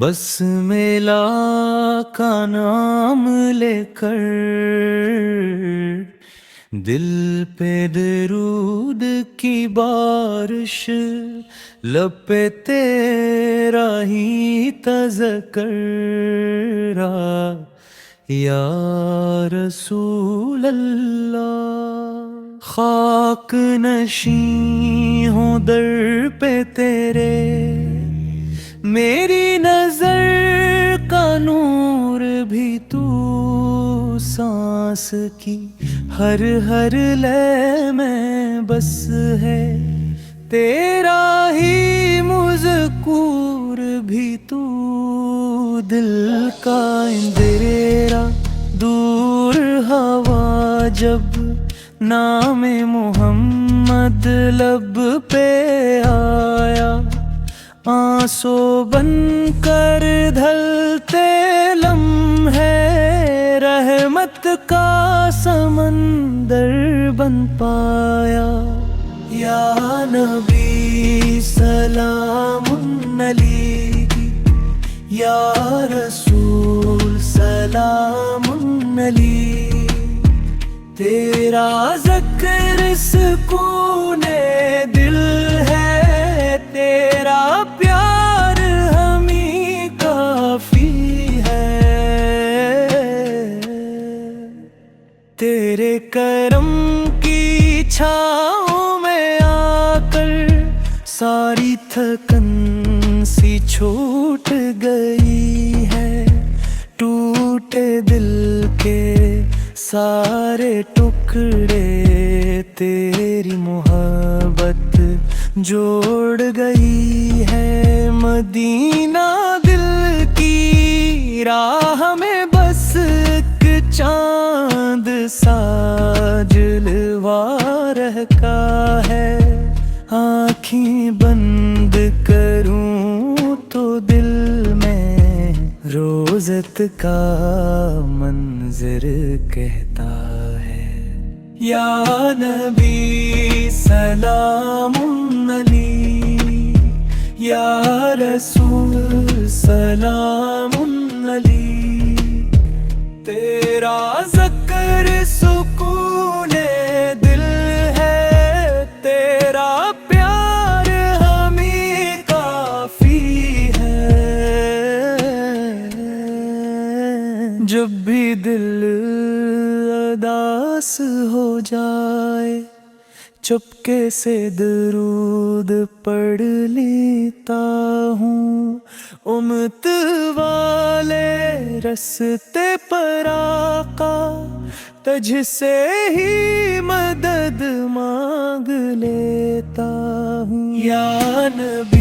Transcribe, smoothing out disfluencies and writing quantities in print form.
بس میلا کا نام لے کر دل پہ درود کی بارش، لب پہ تیرا ہی تذکرہ یا رسول اللہ۔ خاک نشیں ہوں در پہ تیرے، میری نظر کا نور بھی تو، سانس کی ہر ہر لے میں بس ہے تیرا ہی مذکور بھی تو، دل کا اندھیرا دور ہوا جب نام محمد لب پہ آیا، آنسو بن کر ڈھلتے لمحے رحمت کا سمندر بن پایا۔ یا نبی سلام علیک، یا رسول سلام علیک، تیرا ذکر سکون دل ہے، تیرا پیار ہمیں کافی ہے، تیرے کرم کی چھاؤں میں آ کر ساری تھکن سی چھوٹ گئی ہے، ٹوٹے دل کے سارے ٹکڑے تیری محبت جوڑ گئی ہے، مدینہ دل کی راہ میں بس ایک چاند سا جلوہ رہتا ہے، آنکھیں بند کروں تو دل میں روزت کا منظر کہتا ہے۔ یا نبی سلام علیک، یا رسول سلام علیک، تیرا ذکر سکون دل ہے، تیرا پیار ہمیں کافی ہے، جب بھی دل اداس ہو جائے چپکے سے درود پڑھ لیتا ہوں، امت والے رستے پر آقا تجھ سے ہی مدد مانگ لیتا ہوں۔ یا نبی